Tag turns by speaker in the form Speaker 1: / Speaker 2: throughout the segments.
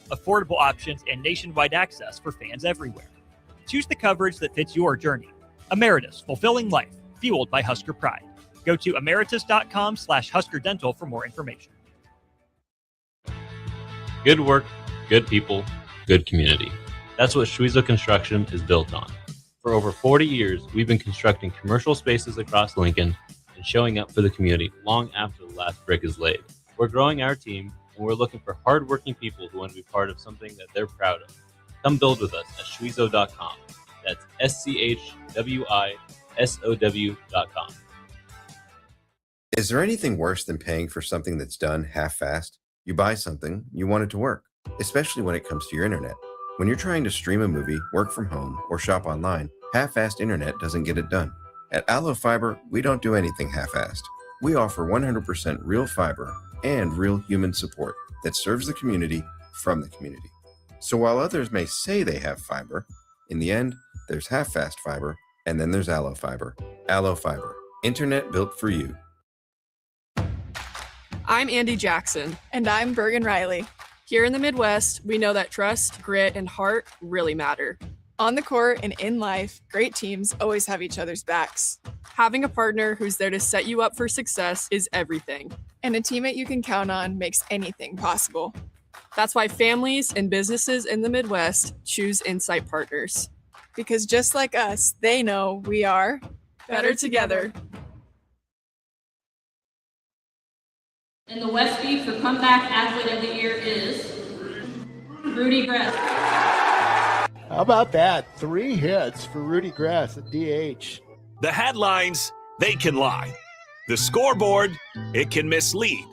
Speaker 1: affordable options, and nationwide access for fans everywhere. Choose the coverage that fits your journey. Emeritus, fulfilling life, fueled by Husker pride. Go to emeritus.com/Husker Dental for more information.
Speaker 2: Good work, good people, good community. That's what Schweitzer Construction is built on. For over 40 years, we've been constructing commercial spaces across Lincoln and showing up for the community long after the last brick is laid. We're growing our team, and we're looking for hardworking people who want to be part of something that they're proud of. Come build with us at schwizo.com. That's SCHWISOW.com.
Speaker 3: Is there anything worse than paying for something that's done half-assed? You buy something, you want it to work, especially when it comes to your internet. When you're trying to stream a movie, work from home, or shop online, half-assed internet doesn't get it done. At Allo Fiber, we don't do anything half-assed. We offer 100% real fiber and real human support that serves the community from the community. So while others may say they have fiber, in the end, there's half-fast fiber, and then there's Allo Fiber. Allo Fiber, internet built for you.
Speaker 4: I'm Andy Jackson.
Speaker 5: And I'm Bergen Riley.
Speaker 4: Here in the Midwest, we know that trust, grit, and heart really matter.
Speaker 5: On the court and in life, great teams always have each other's backs.
Speaker 4: Having a partner who's there to set you up for success is everything.
Speaker 5: And a teammate you can count on makes anything possible.
Speaker 4: That's why families and businesses in the Midwest choose Insight Partners.
Speaker 5: Because just like us, they know we are better together.
Speaker 6: In the Westbeef, the comeback athlete of the year is Rudy Gres.
Speaker 7: How about that? 3 hits for Rudy Gres at DH.
Speaker 8: The headlines, they can lie. The scoreboard, it can mislead.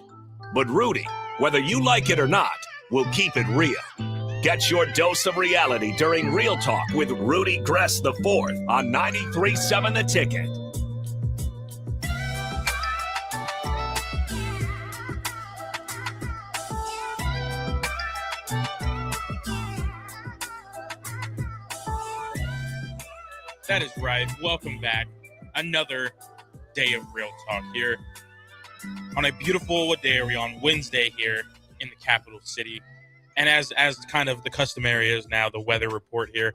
Speaker 8: But Rudy, whether you like it or not, will keep it real. Get your dose of reality during Real Talk with Rudy Gres IV on 93.7 The Ticket.
Speaker 9: That is right. Welcome back. Another day of Real Talk here on a beautiful, what day are we on? Wednesday here in the capital city. And as kind of the customary is now, the weather report here.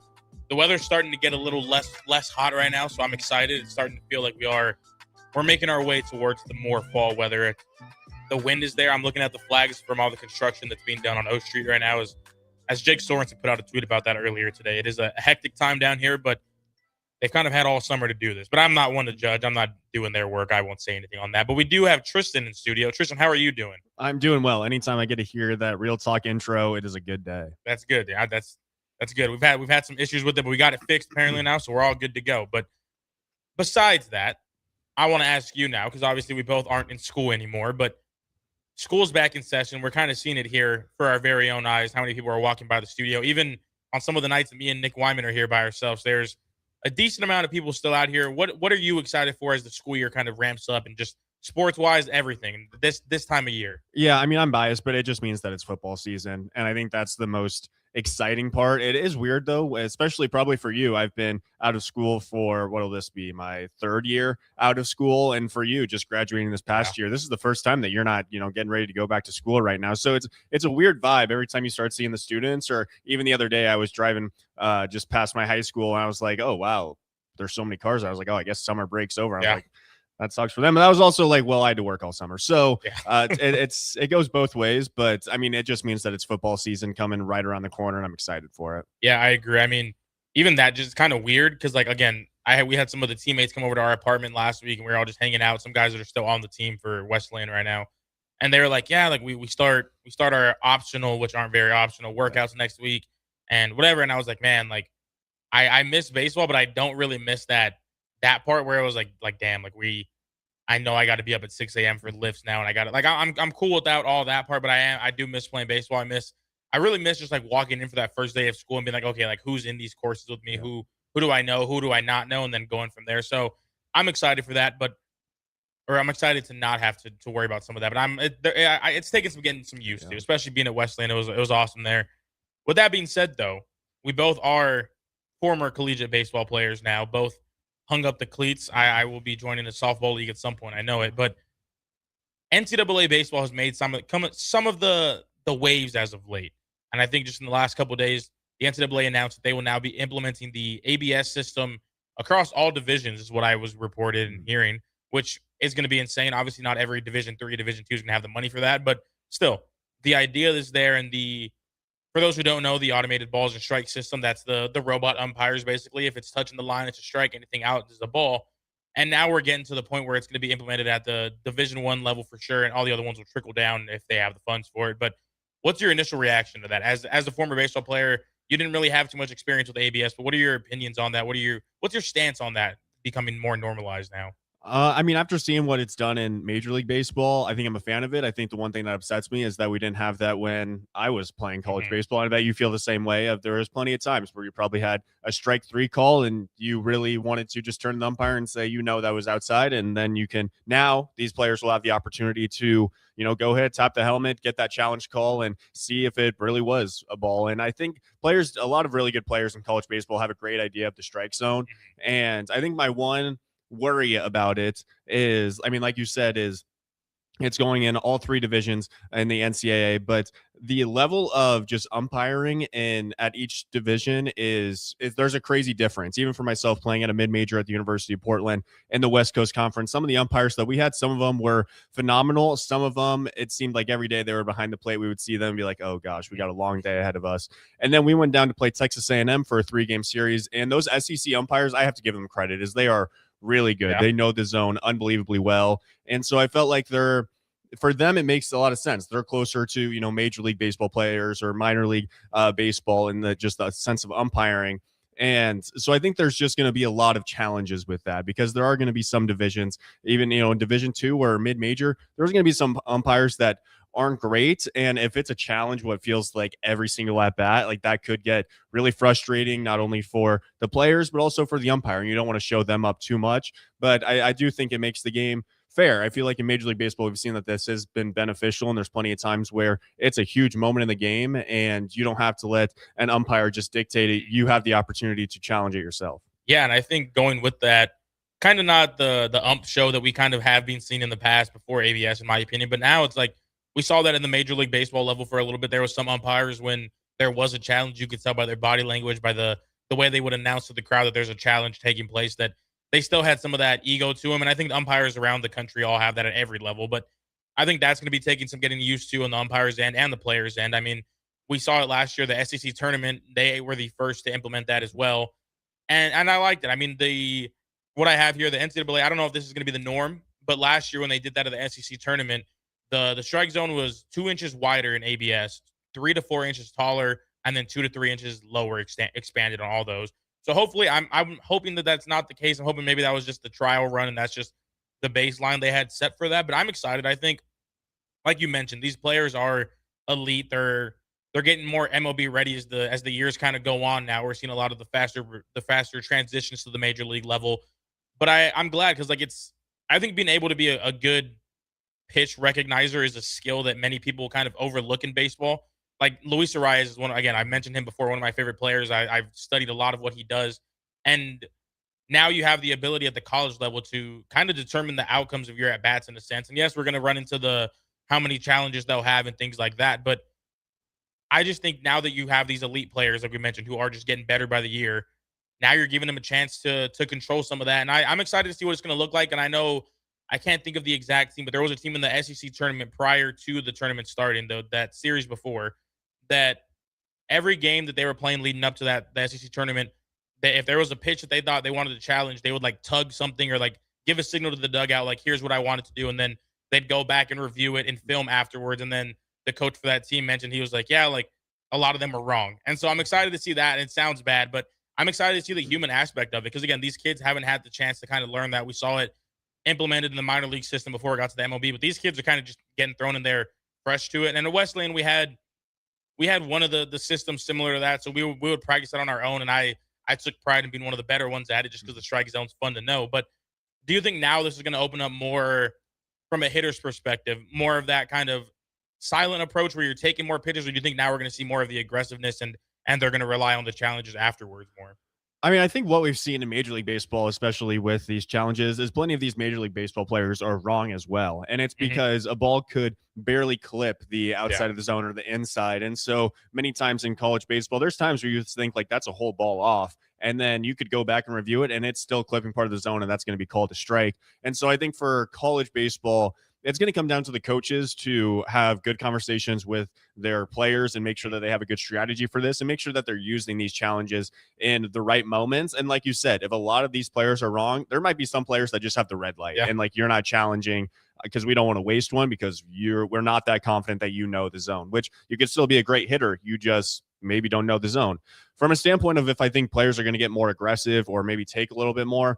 Speaker 9: The weather's starting to get a little less hot right now, so I'm excited. It's starting to feel like we're making our way towards the more fall weather. The wind is there. I'm looking at the flags from all the construction that's being done on O Street right now. As Jake Sorensen put out a tweet about that earlier today. It is a hectic time down here, but they've kind of had all summer to do this. But I'm not one to judge. I'm not doing their work. I won't say anything on that. But we do have Tristan in studio. Tristan, how are you doing?
Speaker 10: I'm doing well. Anytime I get to hear that Real Talk intro, it is a good day.
Speaker 9: That's good. Yeah, that's good. We've had some issues with it, but we got it fixed apparently now, so we're all good to go. But besides that, I want to ask you now, because obviously we both aren't in school anymore, but school's back in session. We're kind of seeing it here for our very own eyes, how many people are walking by the studio. Even on some of the nights that me and Nick Wyman are here by ourselves, there's a decent amount of people still out here. What are you excited for as the school year kind of ramps up and just sports-wise, everything this time of year?
Speaker 10: Yeah, I mean, I'm biased, but it just means that it's football season, and I think that's the most exciting part. It is weird, though, especially probably for you. I've been out of school for, what'll this be, my 3rd year out of school, and for you, just graduating this past year, this is the first time that you're not, getting ready to go back to school right now. So it's a weird vibe every time you start seeing the students. Or even the other day, I was driving just past my high school, and I was like, oh, wow, there's so many cars. I was like, oh, I guess summer break's over. I was like, that sucks for them. And I was also like, well, I had to work all summer. So it goes both ways. But, I mean, it just means that it's football season coming right around the corner, and I'm excited for it.
Speaker 9: Yeah, I agree. I mean, even that just kind of weird because, like, again, we had some of the teammates come over to our apartment last week, and we were all just hanging out. Some guys that are still on the team for Westland right now. And they were like, yeah, like we start our optional, which aren't very optional, workouts next week and whatever. And I was like, man, like I miss baseball, but I don't really miss that part where it was like damn, like I know I got to be up at 6 a.m. for lifts now, and I got to, like, I'm cool without all that part, but I do miss playing baseball. I really miss just like walking in for that first day of school and being like, okay, like who's in these courses with me? Who do I know? Who do I not know? And then going from there. So I'm excited for that, or I'm excited to not have to worry about some of that. But it's taking some getting some used to, especially being at Westland. It was awesome there. With that being said, though, we both are former collegiate baseball players now. Both hung up the cleats. I will be joining the softball league at some point. I know it, but NCAA baseball has made some of the waves as of late. And I think just in the last couple of days, the NCAA announced that they will now be implementing the ABS system across all divisions, is what I was reported and hearing, which is going to be insane. Obviously, not every Division 3, Division 2 is going to have the money for that, but still, the idea is there. And for those who don't know, the automated balls and strike system, that's the robot umpires basically. If it's touching the line, it's a strike. Anything out is a ball. And now we're getting to the point where it's going to be implemented at the Division 1 level for sure, and all the other ones will trickle down if they have the funds for it. But what's your initial reaction to that? As a former baseball player, you didn't really have too much experience with ABS, but what are your opinions on that? What's your stance on that becoming more normalized now?
Speaker 10: I mean, after seeing what it's done in Major League Baseball, I think I'm a fan of it. I think the one thing that upsets me is that we didn't have that when I was playing college baseball. And I bet you feel the same way. There was plenty of times where you probably had a strike 3 call and you really wanted to just turn the umpire and say, that was outside. And then now these players will have the opportunity to, go ahead, tap the helmet, get that challenge call and see if it really was a ball. And I think a lot of really good players in college baseball have a great idea of the strike zone. And I think my one worry about it is, I mean, like you said, is it's going in all 3 divisions in the NCAA, but the level of just umpiring at each division is there's a crazy difference. Even for myself playing at a mid-major at the University of Portland in the West Coast Conference, some of the umpires that we had, some of them were phenomenal. Some of them, it seemed like every day they were behind the plate, we would see them and be like, oh gosh, we got a long day ahead of us. And then we went down to play Texas A&M for a 3-game series, and those SEC umpires, I have to give them credit, is they are really good. Yeah. They know the zone unbelievably well. And so I felt like for them, it makes a lot of sense. They're closer to, Major League Baseball players or minor league baseball in just the sense of umpiring. And so I think there's just going to be a lot of challenges with that because there are going to be some divisions, even, in Division 2 or mid-major, there's going to be some umpires that aren't great. And if it's a challenge, what feels like every single at bat, like that could get really frustrating, not only for the players, but also for the umpire. And you don't want to show them up too much. But I do think it makes the game fair. I feel like in Major League Baseball, we've seen that this has been beneficial, and there's plenty of times where it's a huge moment in the game, and you don't have to let an umpire just dictate it. You have the opportunity to challenge it yourself.
Speaker 9: Yeah, and I think going with that, kind of not the ump show that we kind of have been seeing in the past before ABS, in my opinion, but now it's like we saw that in the Major League Baseball level for a little bit. There was some umpires when there was a challenge, you could tell by their body language, by the way they would announce to the crowd that there's a challenge taking place, that they still had some of that ego to them. And I think the umpires around the country all have that at every level. But I think that's going to be taking some getting used to on the umpires' end and the players' end. I mean, we saw it last year, the SEC tournament. They were the first to implement that as well. And I liked it. I mean, what I have here, the NCAA, I don't know if this is going to be the norm, but last year when they did that at the SEC tournament, the strike zone was 2 inches wider in ABS, 3 to 4 inches taller, and then 2 to 3 inches lower expanded on all those. So hopefully, I'm hoping that that's not the case. I'm hoping maybe that was just the trial run and that's just the baseline they had set for that. But I'm excited. I think, like you mentioned, these players are elite. They're getting more MLB ready as the years kind of go on. Now we're seeing a lot of the faster transitions to the major league level. But I'm glad because I think being able to be a good pitch recognizer is a skill that many people kind of overlook in baseball. Like Luis Arias is one. Again, I mentioned him before. One of my favorite players. I've studied a lot of what he does, and now you have the ability at the college level to kind of determine the outcomes of your at bats in a sense. And yes, we're going to run into the how many challenges they'll have and things like that. But I just think now that you have these elite players, like we mentioned, who are just getting better by the year, now you're giving them a chance to control some of that. And I'm excited to see what it's going to look like. And I know I can't think of the exact team, but there was a team in the SEC tournament prior to the tournament starting, that series before, that every game that they were playing leading up to the SEC tournament, that if there was a pitch that they thought they wanted to challenge, they would like tug something or like give a signal to the dugout, like, here's what I wanted to do. And then they'd go back and review it and film afterwards. And then the coach for that team mentioned, he was like, yeah, like a lot of them are wrong. And so I'm excited to see that. And it sounds bad, but I'm excited to see the human aspect of it. Because again, these kids haven't had the chance to kind of learn that. We saw it implemented in the minor league system before it got to the MLB, but these kids are kind of just getting thrown in there fresh to it. And in Wesleyan, we had one of the systems similar to that. So we would practice it on our own. And I took pride in being one of the better ones at it just because the strike zone's fun to know. But do you think now this is going to open up more from a hitter's perspective, more of that kind of silent approach where you're taking more pitches, or do you think now we're going to see more of the aggressiveness and they're going to rely on the challenges afterwards more?
Speaker 10: I mean, I think what we've seen in Major League Baseball, especially with these challenges, is plenty of these Major League Baseball players are wrong as well. And it's because a ball could barely clip the outside of the zone or the inside. And so many times in college baseball, there's times where you think like that's a whole ball off. And then you could go back and review it and it's still clipping part of the zone and that's going to be called a strike. And so I think for college baseball, it's going to come down to the coaches to have good conversations with their players and make sure that they have a good strategy for this and make sure that they're using these challenges in the right moments. And like you said, if a lot of these players are wrong, there might be some players that just have the red light and like you're not challenging because we don't want to waste one because we're not that confident that you know the zone, which you could still be a great hitter. You just maybe don't know the zone. From a standpoint of if I think players are going to get more aggressive or maybe take a little bit more,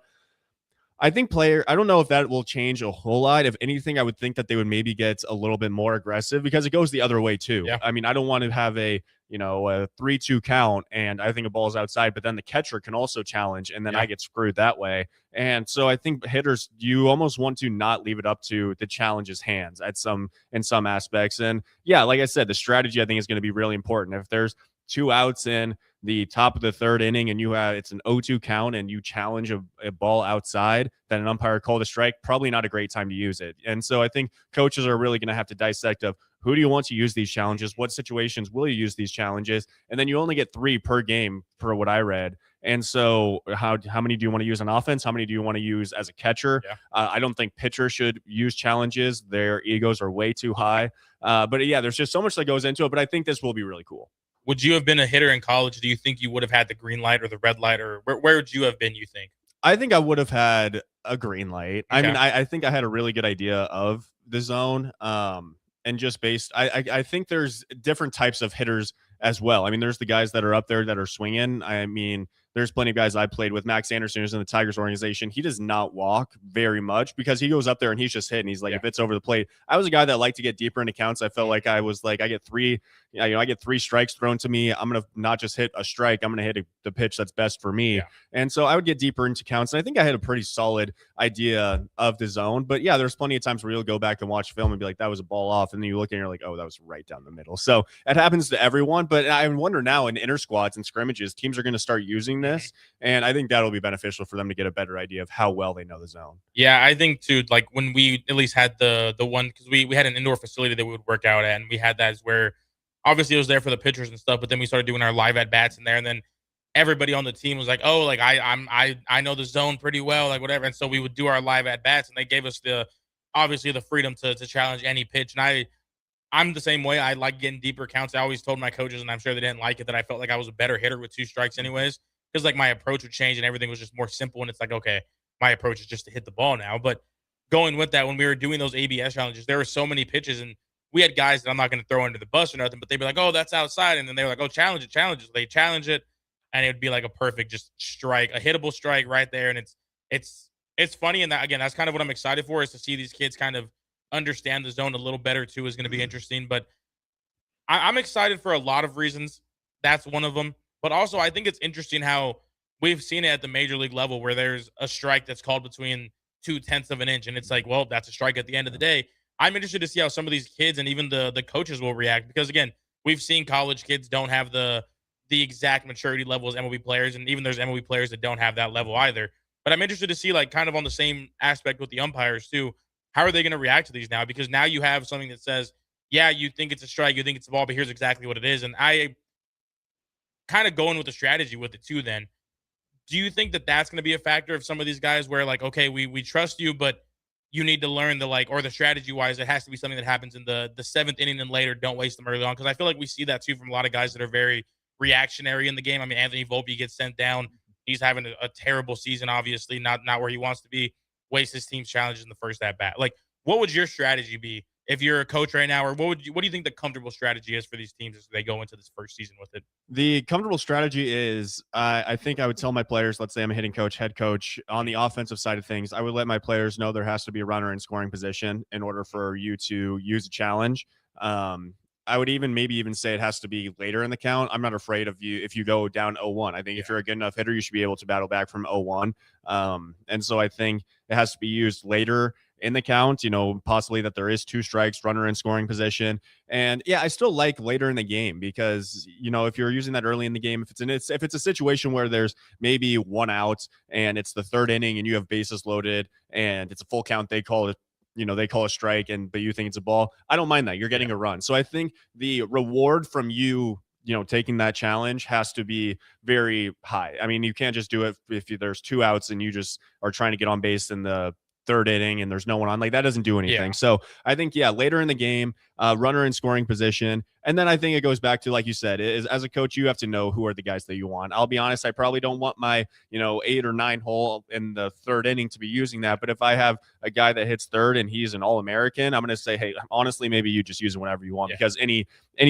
Speaker 10: I don't know if that will change a whole lot. If anything, I would think that they would maybe get a little bit more aggressive because it goes the other way too.
Speaker 9: Yeah.
Speaker 10: I mean, I don't want to have a 3-2 count and I think a ball's outside, but then the catcher can also challenge and then I get screwed that way. And so I think hitters, you almost want to not leave it up to the challenge's hands in some aspects. And yeah, like I said, the strategy I think is going to be really important. If there's 2 outs in the top of the 3rd inning and it's an 0-2 count and you challenge a ball outside that an umpire called a strike, probably not a great time to use it. And so I think coaches are really going to have to dissect of who do you want to use these challenges? What situations will you use these challenges? And then you only get 3 per game for what I read. And so how many do you want to use on offense? How many do you want to use as a catcher?
Speaker 9: Yeah.
Speaker 10: I don't think pitchers should use challenges. Their egos are way too high. But yeah, there's just so much that goes into it. But I think this will be really cool.
Speaker 9: Would you have been a hitter in college? Do you think you would have had the green light or the red light, or where would you have been, you think?
Speaker 10: I think I would have had a green light.
Speaker 9: Okay.
Speaker 10: I mean, I think I had a really good idea of the zone. And just I think there's different types of hitters as well. I mean, there's the guys that are up there that are swinging. I mean, there's plenty of guys I played with. Max Anderson, who's in the Tigers organization, he does not walk very much because he goes up there and he's just hitting. He's like, if it's over the plate. I was a guy that liked to get deeper into counts. I felt like I get 3, I get 3 strikes thrown to me. I'm going to not just hit a strike. I'm going to hit the pitch that's best for me. Yeah. And so I would get deeper into counts. And I think I had a pretty solid idea of the zone. But yeah, there's plenty of times where you'll go back and watch film and be like, that was a ball off. And then you look and you're like, oh, that was right down the middle. So it happens to everyone. But I wonder now in inter squads and scrimmages, teams are going to start using this. And I think that'll be beneficial for them to get a better idea of how well they know the zone.
Speaker 9: Yeah, I think too, like when we at least had the one, because we had an indoor facility that we would work out at, and we had that as where obviously it was there for the pitchers and stuff, but then we started doing our live at bats in there, and then everybody on the team was like, oh, like I know the zone pretty well, like whatever. And so we would do our live at bats, and they gave us obviously the freedom to challenge any pitch. And I'm the same way. I like getting deeper counts. I always told my coaches, and I'm sure they didn't like it, that I felt like I was a better hitter with 2 strikes anyways, because like my approach would change and everything was just more simple. And it's like, okay, my approach is just to hit the ball now. But going with that, when we were doing those ABS challenges, there were so many pitches, and we had guys that I'm not going to throw under the bus or nothing, but they'd be like, oh, that's outside. And then they were like, oh, challenge it. So they challenge it, and it would be like a perfect just strike, a hittable strike right there. And it's funny. And that, again, that's kind of what I'm excited for, is to see these kids kind of understand the zone a little better too, is going to be interesting. But I'm excited for a lot of reasons. That's one of them. But also, I think it's interesting how we've seen it at the major league level where there's a strike that's called between 0.2 of an inch. And it's like, well, that's a strike at the end of the day. I'm interested to see how some of these kids and even the coaches will react, because, again, we've seen college kids don't have the exact maturity level as MLB players. And even there's MLB players that don't have that level either. But I'm interested to see, like, kind of on the same aspect with the umpires too, how are they going to react to these now? Because now you have something that says, yeah, you think it's a strike, you think it's a ball, but here's exactly what it is. And I kind of going with the strategy with it too then. Do you think that that's going to be a factor of some of these guys where, like, okay, we trust you, but you need to learn or the strategy wise, it has to be something that happens in the 7th inning and later. Don't waste them early on. Because I feel like we see that too from a lot of guys that are very reactionary in the game. I mean, Anthony Volpe gets sent down. He's having a terrible season, obviously, not where he wants to be. Wastes his team's challenges in the first at bat. Like, what would your strategy be if you're a coach right now, or what do you think the comfortable strategy is for these teams as they go into this first season with it?
Speaker 10: The comfortable strategy is, I think I would tell my players, let's say I'm a hitting coach, head coach, on the offensive side of things, I would let my players know there has to be a runner in scoring position in order for you to use a challenge. I would maybe even say it has to be later in the count. I'm not afraid of you if you go down 0-1. I think if you're a good enough hitter, you should be able to battle back from 0-1. And so I think it has to be used later in the count, possibly that there is 2 strikes, runner in scoring position. And yeah, I still like later in the game because, if you're using that early in the game, if it's a situation where there's maybe 1 out and it's the 3rd inning and you have bases loaded and it's a full count, they call a strike, but you think it's a ball. I don't mind that. You're getting a run. So I think the reward from taking that challenge has to be very high. I mean, you can't just do it if there's 2 outs and you just are trying to get on base in the 3rd inning and there's no one on. Like, that doesn't do anything.
Speaker 9: Yeah.
Speaker 10: So I think, later in the game, runner in scoring position. And then I think it goes back to, like you said, is as a coach, you have to know who are the guys that you want. I'll be honest, I probably don't want my, 8 or 9 hole in the 3rd inning to be using that. But if I have a guy that hits 3rd and he's an All-American, I'm going to say, hey, honestly, maybe you just use it whenever you want, because any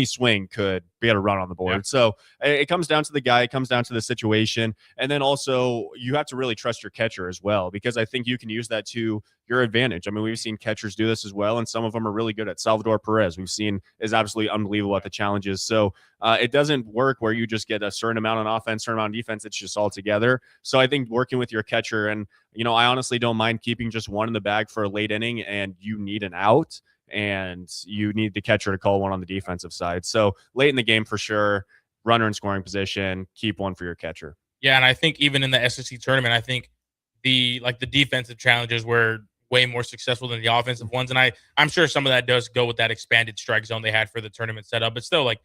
Speaker 10: swing could be able to run on the board.
Speaker 9: Yeah.
Speaker 10: So it comes down to the guy, it comes down to the situation. And then also you have to really trust your catcher as well, because I think you can use that to your advantage. I mean, we've seen catchers do this as well, and some of them are really good at. Salvador Perez, we've seen, is absolutely unbelievable at the challenges. So it doesn't work where you just get a certain amount on offense, certain amount on defense. It's just all together. So I think working with your catcher, and I honestly don't mind keeping just 1 in the bag for a late inning and you need an out and you need the catcher to call 1 on the defensive side. So late in the game, for sure, runner in scoring position, keep 1 for your catcher.
Speaker 9: Yeah, and I think even in the SEC tournament, I think the defensive challenges were way more successful than the offensive ones. And I'm sure some of that does go with that expanded strike zone they had for the tournament setup. But still, like,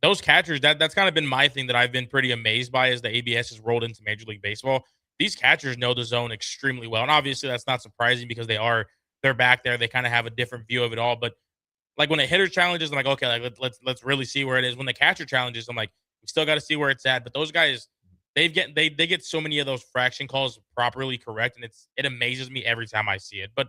Speaker 9: those catchers, that's kind of been my thing that I've been pretty amazed by as the ABS has rolled into Major League Baseball. These catchers know the zone extremely well. And obviously that's not surprising because they're back there. They kind of have a different view of it all. But like when a hitter challenges, I'm like, okay, like let's really see where it is. When the catcher challenges, I'm like, we still got to see where it's at. But those guys, they get so many of those fraction calls properly correct, and it amazes me every time I see it. But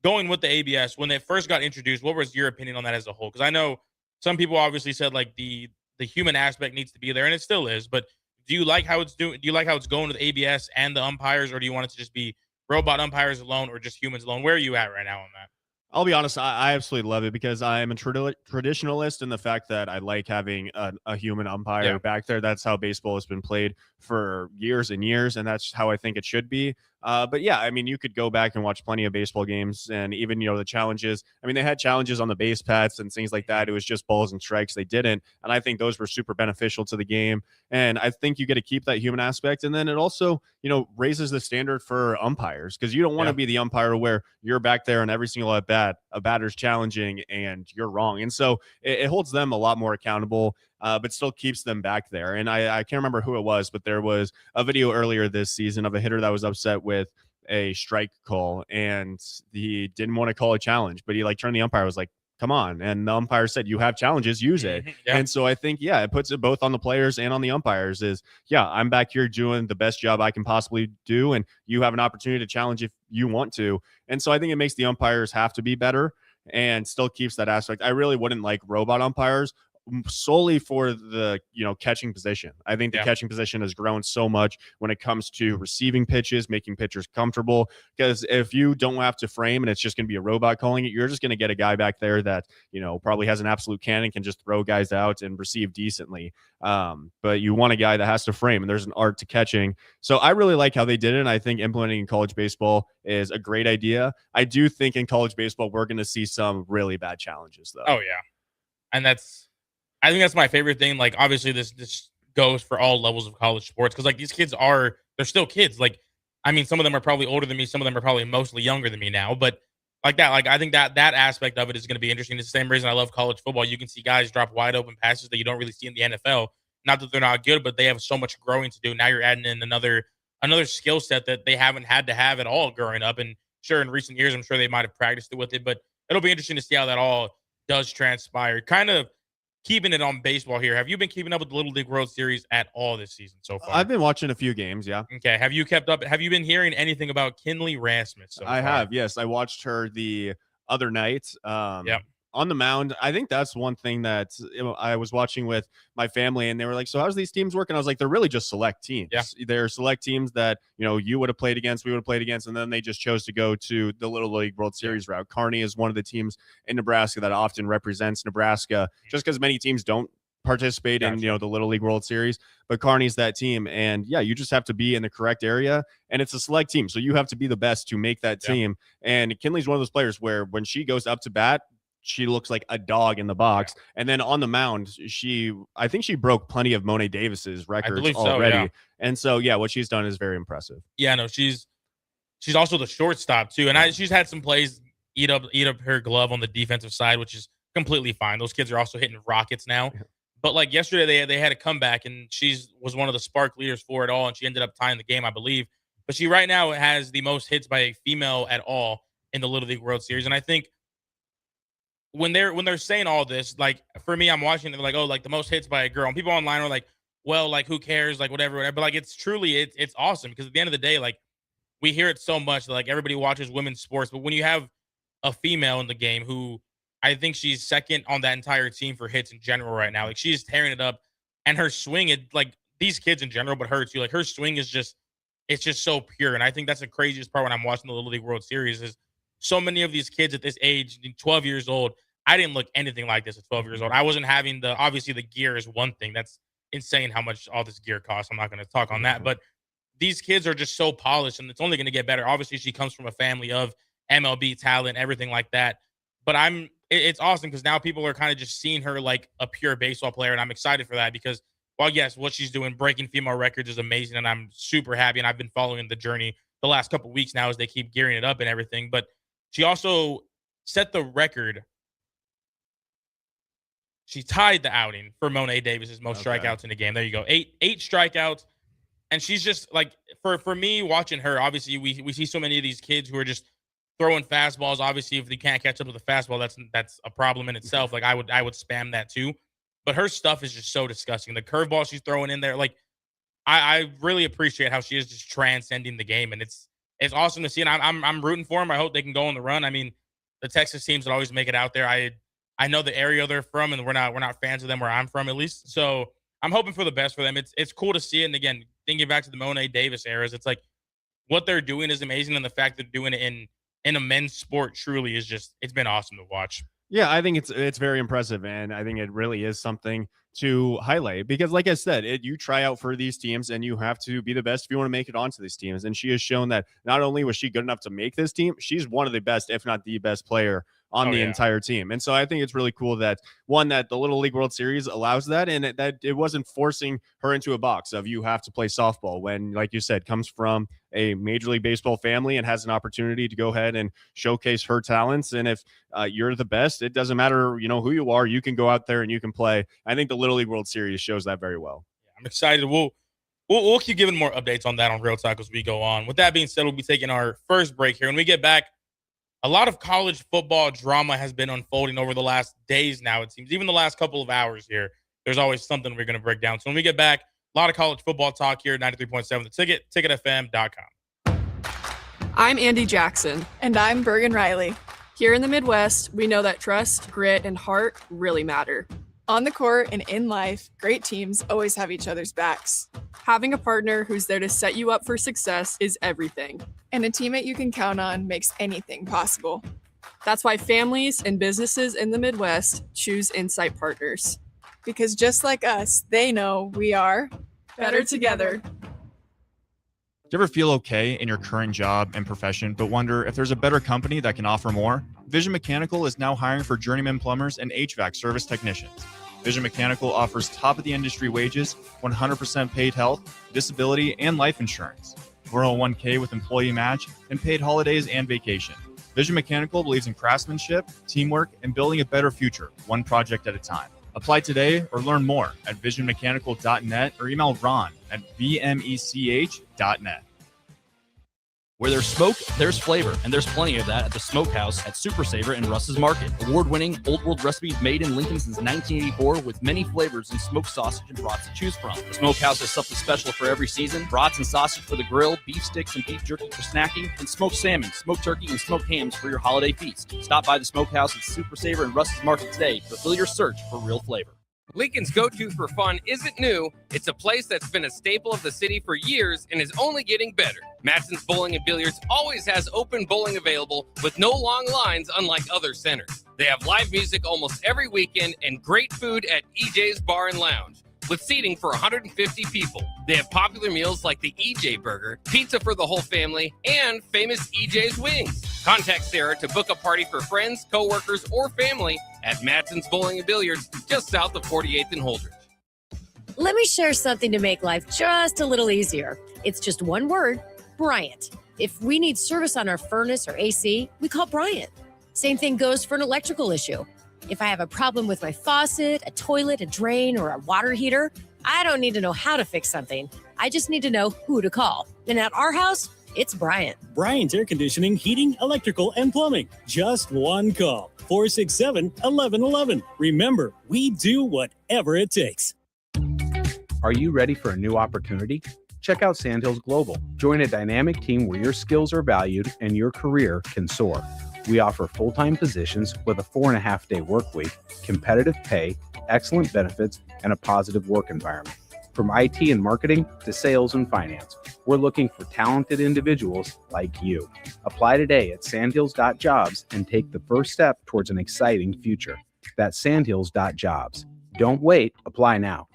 Speaker 9: going with the ABS, when it first got introduced, what was your opinion on that as a whole? Because I know some people obviously said like the human aspect needs to be there, and it still is. But do you like how it's doing? Do you like how it's going with ABS and the umpires, or do you want it to just be robot umpires alone, or just humans alone? Where are you at right now on that?
Speaker 10: I'll be honest, I absolutely love it because I'm a traditionalist in the fact that I like having a human umpire back there. That's how baseball has been played for years and years, and that's how I think it should be. But yeah, I mean, you could go back and watch plenty of baseball games, and even the challenges. I mean, they had challenges on the base paths and things like that. It was just balls and strikes. They didn't, and I think those were super beneficial to the game. And I think you get to keep that human aspect, and then it also raises the standard for umpires, because you don't want to be the umpire where you're back there and every single at bat a batter's challenging and you're wrong. And so it holds them a lot more accountable. But still keeps them back there. And I can't remember who it was, but there was a video earlier this season of a hitter that was upset with a strike call, and he didn't want to call a challenge, but he turned the umpire, was like, come on. And the umpire said, you have challenges, use it.
Speaker 9: Yeah.
Speaker 10: And so I think, it puts it both on the players and on the umpires is, I'm back here doing the best job I can possibly do, and you have an opportunity to challenge if you want to. And so I think it makes the umpires have to be better and still keeps that aspect. I really wouldn't like robot umpires solely for the catching position. I think the catching position has grown so much when it comes to receiving pitches, making pitchers comfortable, because if you don't have to frame and it's just going to be a robot calling it, you're just going to get a guy back there that probably has an absolute cannon, can just throw guys out and receive decently. But you want a guy that has to frame, and there's an art to catching. So I really like how they did it, and I think implementing in college baseball is a great idea. I do think in college baseball we're going to see some really bad challenges though.
Speaker 9: Oh yeah. And I think that's my favorite thing. Like, obviously, this goes for all levels of college sports, because these kids they're still kids. Like, I mean, some of them are probably older than me. Some of them are probably mostly younger than me now. But I think that aspect of it is going to be interesting. It's the same reason I love college football. You can see guys drop wide open passes that you don't really see in the NFL. Not that they're not good, but they have so much growing to do. Now you're adding in another skill set that they haven't had to have at all growing up. And sure, in recent years, I'm sure they might have practiced it with it, but it'll be interesting to see how that all does transpire. Kind of keeping it on baseball here, have you been keeping up with the Little League World Series at all this season so far?
Speaker 10: I've been watching a few games, yeah.
Speaker 9: Okay. Have you kept up? Have you been hearing anything about Kinley Rasmus so far?
Speaker 10: I have, yes. I watched her the other night. On the mound. I think that's one thing that I was watching with my family, and they were like, so how's these teams working? I was like, they're really just select teams.
Speaker 9: Yeah.
Speaker 10: They're select teams that, you would have played against, we would have played against, and then they just chose to go to the Little League World Series route. Kearney is one of the teams in Nebraska that often represents Nebraska, just because many teams don't participate in, the Little League World Series, but Kearney's that team. And yeah, you just have to be in the correct area, and it's a select team. So you have to be the best to make that team. And Kinley's one of those players where when she goes up to bat, she looks like a dog in the box. And then on the mound, I think she broke plenty of Monet Davis's records already. And so, yeah, what she's done is very impressive.
Speaker 9: Yeah, no, she's also the shortstop too. And she's had some plays eat up her glove on the defensive side, which is completely fine. Those kids are also hitting rockets now. Yeah. But like yesterday, they had a comeback, and she was one of the spark leaders for it all, and she ended up tying the game, I believe. But she right now has the most hits by a female at all in the Little League World Series. And I think when they're saying all this, like for me, I'm watching it like, oh, like the most hits by a girl. And people online are like, well, like who cares? Like whatever. But like it's awesome, because at the end of the day, like we hear it so much that like everybody watches women's sports. But when you have a female in the game who I think she's second on that entire team for hits in general right now, like she's tearing it up, and her swing, it like these kids in general, but her too, like her swing is just so pure. And I think that's the craziest part when I'm watching the Little League World Series is so many of these kids at this age, 12 years old. I didn't look anything like this at 12 years old. I wasn't having obviously the gear is one thing. That's insane how much all this gear costs. I'm not going to talk on that, but these kids are just so polished, and it's only going to get better. Obviously, she comes from a family of MLB talent, everything like that. But it's awesome because now people are kind of just seeing her like a pure baseball player, and I'm excited for that because, well, yes, what she's doing, breaking female records is amazing, and I'm super happy, and I've been following the journey the last couple of weeks now as they keep gearing it up and everything. But she also set the record. She tied the outing for Monet Davis's most strikeouts in a game. There you go. Eight strikeouts. And she's just like, for me watching her, obviously we see so many of these kids who are just throwing fastballs. Obviously, if they can't catch up with a fastball, that's a problem in itself. Like I would spam that too. But her stuff is just so disgusting. The curveball she's throwing in there, like I really appreciate how she is just transcending the game. And it's awesome to see. And I'm rooting for them. I hope they can go on the run. I mean, the Texas teams that always make it out there. I know the area they're from, and we're not fans of them where I'm from, at least. So I'm hoping for the best for them. It's cool to see it. And again, thinking back to the Monet Davis eras, it's like what they're doing is amazing, and the fact they're doing it in a men's sport truly is just, it's been awesome to watch.
Speaker 10: Yeah, I think it's very impressive, and I think it really is something to highlight because, like I said, you try out for these teams, and you have to be the best if you want to make it onto these teams. And she has shown that not only was she good enough to make this team, she's one of the best, if not the best player on the entire team. And so I think it's really cool that the Little League World Series allows that, and that it wasn't forcing her into a box of you have to play softball when, like you said, comes from a Major League Baseball family and has an opportunity to go ahead and showcase her talents. And if you're the best, it doesn't matter, who you are, you can go out there and you can play. I think the Little League World Series shows that very well.
Speaker 9: Yeah, I'm excited. We'll keep giving more updates on that on Real Talk as we go on. With that being said, we'll be taking our first break here. When we get back, a lot of college football drama has been unfolding over the last days now, it seems. Even the last couple of hours here, there's always something we're going to break down. So when we get back, a lot of college football talk here at 93.7 The Ticket, ticketfm.com.
Speaker 4: I'm Andy Jackson.
Speaker 5: And I'm Bergen Riley.
Speaker 4: Here in the Midwest, we know that trust, grit, and heart really matter.
Speaker 5: On the court and in life, great teams always have each other's backs.
Speaker 4: Having a partner who's there to set you up for success is everything.
Speaker 5: And a teammate you can count on makes anything possible.
Speaker 4: That's why families and businesses in the Midwest choose Insight Partners.
Speaker 5: Because just like us, they know we are
Speaker 4: better together.
Speaker 11: Do you ever feel okay in your current job and profession, but wonder if there's a better company that can offer more? Vision Mechanical is now hiring for journeyman plumbers and HVAC service technicians. Vision Mechanical offers top-of-the-industry wages, 100% paid health, disability, and life insurance, 401k with employee match, and paid holidays and vacation. Vision Mechanical believes in craftsmanship, teamwork, and building a better future, one project at a time. Apply today or learn more at visionmechanical.net or email Ron at vmech.net.
Speaker 12: Where there's smoke, there's flavor, and there's plenty of that at the Smokehouse at Super Saver in Russ's Market. Award-winning, old-world recipes made in Lincoln since 1984 with many flavors and smoked sausage and brats to choose from. The Smokehouse has something special for every season. Brats and sausage for the grill, beef sticks and beef jerky for snacking, and smoked salmon, smoked turkey, and smoked hams for your holiday feast. Stop by the Smokehouse at Super Saver in Russ's Market today to fulfill your search for real flavor.
Speaker 13: Lincoln's go-to for fun isn't new. It's a place that's been a staple of the city for years and is only getting better. Matson's Bowling and Billiards always has open bowling available with no long lines unlike other centers. They have live music almost every weekend and great food at EJ's Bar and Lounge, with seating for 150 people. They have popular meals like the EJ Burger, pizza for the whole family, and famous EJ's Wings. Contact Sarah to book a party for friends, coworkers, or family at Madsen's Bowling and Billiards, just south of 48th and Holdridge.
Speaker 14: Let me share something to make life just a little easier. It's just one word, Bryant. If we need service on our furnace or AC, we call Bryant. Same thing goes for an electrical issue. If I have a problem with my faucet, a toilet, a drain, or a water heater, I don't need to know how to fix something. I just need to know who to call. And at our house, it's Bryant.
Speaker 15: Bryant Air Conditioning, Heating, Electrical, and Plumbing. Just one call. 467-1111. Remember, we do whatever it takes.
Speaker 16: Are you ready for a new opportunity? Check out Sandhills Global. Join a dynamic team where your skills are valued and your career can soar. We offer full-time positions with a 4.5-day work week, competitive pay, excellent benefits, and a positive work environment. From IT and marketing to sales and finance, we're looking for talented individuals like you. Apply today at sandhills.jobs and take the first step towards an exciting future. That's sandhills.jobs. Don't wait, apply now.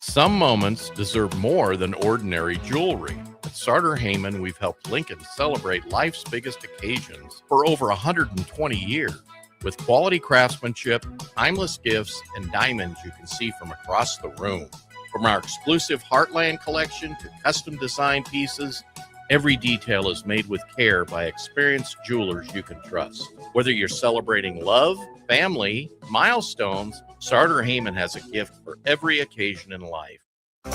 Speaker 17: Some moments deserve more than ordinary jewelry. At Sartor Heyman, we've helped Lincoln celebrate life's biggest occasions for over 120 years. With quality craftsmanship, timeless gifts, and diamonds you can see from across the room. From our exclusive Heartland collection to custom design pieces, every detail is made with care by experienced jewelers you can trust. Whether you're celebrating love, family, milestones, Sartor Heyman has a gift for every occasion in life.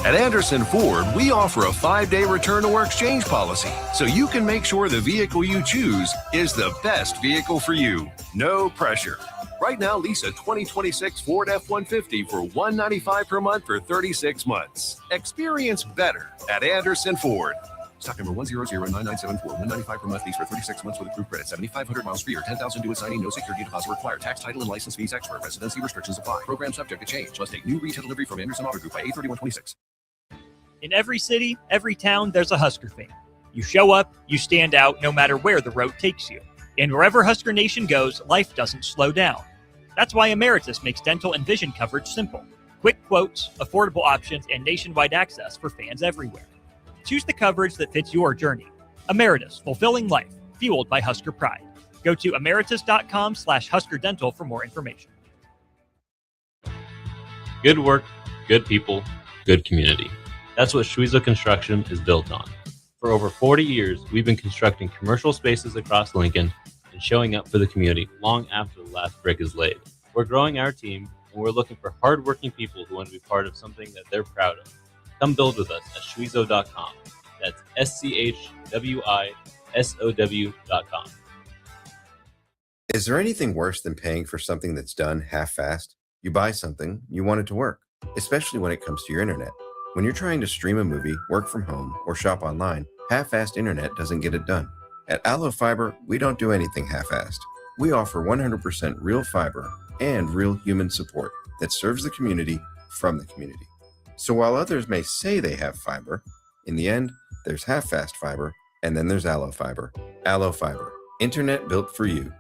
Speaker 18: At Anderson Ford, we offer a 5-day return or exchange policy, so you can make sure the vehicle you choose is the best vehicle for you. No pressure. Right now, lease a 2026 Ford F-150 for $195 per month for 36 months. Experience better at Anderson Ford. Stock number 1009974, $195 per month lease for 36 months with approved credit, 7,500 miles per year, 10,000 due at signing, no security deposit required. Tax, title, and license fees extra. Residency restrictions apply. Program subject to change. Must take new retail delivery from Anderson Auto Group by 8/31/26.
Speaker 1: In every city, every town, there's a Husker fan. You show up, you stand out, no matter where the road takes you. And wherever Husker Nation goes, life doesn't slow down. That's why Emeritus makes dental and vision coverage simple. Quick quotes, affordable options, and nationwide access for fans everywhere. Choose the coverage that fits your journey. Emeritus, fulfilling life, fueled by Husker pride. Go to emeritus.com/Husker Dental for more information.
Speaker 2: Good work, good people, good community. That's what Schuizo Construction is built on. For over 40 years, we've been constructing commercial spaces across Lincoln and showing up for the community long after the last brick is laid. We're growing our team, and we're looking for hardworking people who want to be part of something that they're proud of. Come build with us at Schuizo.com. That's SCHWISOW.com.
Speaker 3: Is there anything worse than paying for something that's done half-assed? You buy something, you want it to work, especially when it comes to your internet. When you're trying to stream a movie, work from home, or shop online, half-assed internet doesn't get it done. At Allo Fiber, we don't do anything half-assed. We offer 100% real fiber and real human support that serves the community from the community. So while others may say they have fiber, in the end, there's half-fast fiber, and then there's Allo Fiber. Allo Fiber, internet built for you.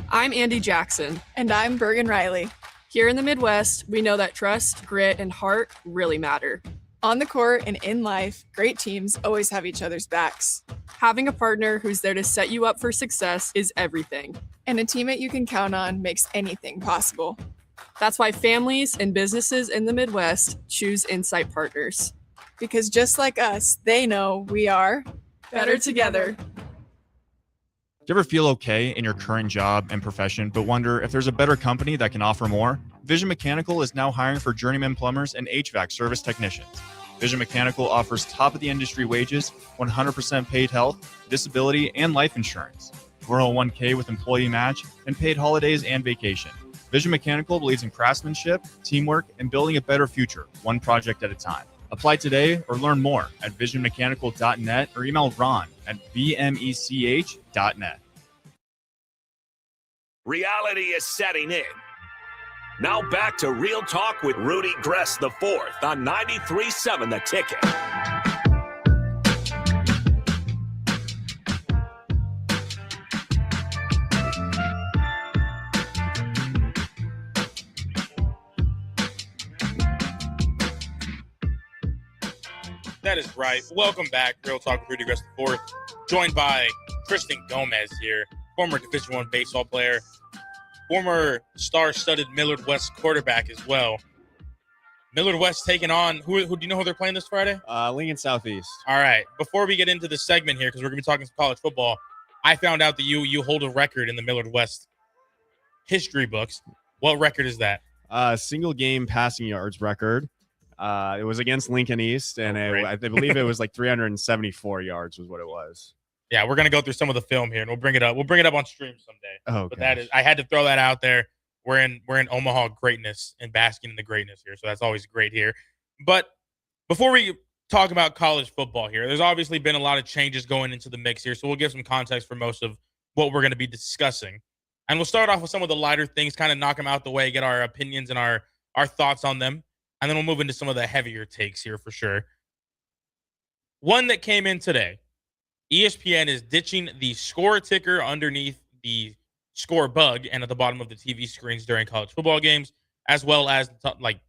Speaker 4: I'm Andy Jackson.
Speaker 5: And I'm Bergen Riley.
Speaker 4: Here in the Midwest, we know that trust, grit, and heart really matter.
Speaker 5: On the court and in life, great teams always have each other's backs.
Speaker 4: Having a partner who's there to set you up for success is everything.
Speaker 5: And a teammate you can count on makes anything possible.
Speaker 4: That's why families and businesses in the Midwest choose Insight Partners.
Speaker 5: Because just like us, they know we are better together.
Speaker 11: Do you ever feel okay in your current job and profession, but wonder if there's a better company that can offer more? Vision Mechanical is now hiring for journeyman plumbers and HVAC service technicians. Vision Mechanical offers top-of-the-industry wages, 100% paid health, disability, and life insurance, 401k with employee match, and paid holidays and vacation. Vision Mechanical believes in craftsmanship, teamwork, and building a better future, one project at a time. Apply today or learn more at visionmechanical.net or email Ron at vmech.net.
Speaker 8: Reality is setting in. Now back to Real Talk with Rudy Gres IV on 93.7 The Ticket.
Speaker 9: That is right. Welcome back. Real Talk with Rudy Gres IV. Joined by Tristan Gomez here, former Division I baseball player, former star-studded Millard West quarterback as well. Millard West taking on, who do you know who they're playing this Friday?
Speaker 10: Lincoln Southeast.
Speaker 9: All right. Before we get into the segment here, because we're going to be talking some college football, I found out that you hold a record in the Millard West history books. What record is that?
Speaker 10: Single game passing yards record. It was against Lincoln East, and I believe it was like 374 yards was what it was.
Speaker 9: Yeah, we're gonna go through some of the film here, and we'll bring it up. We'll bring it up on stream someday.
Speaker 10: Oh,
Speaker 9: but that is, I had to throw that out there. We're in Omaha greatness and basking in the greatness here, so that's always great here. But before we talk about college football here, there's obviously been a lot of changes going into the mix here, so we'll give some context for most of what we're going to be discussing. And we'll start off with some of the lighter things, kind of knock them out the way, get our opinions and our thoughts on them. And then we'll move into some of the heavier takes here for sure. One that came in today, ESPN is ditching the score ticker underneath the score bug and at the bottom of the TV screens during college football games, as well as like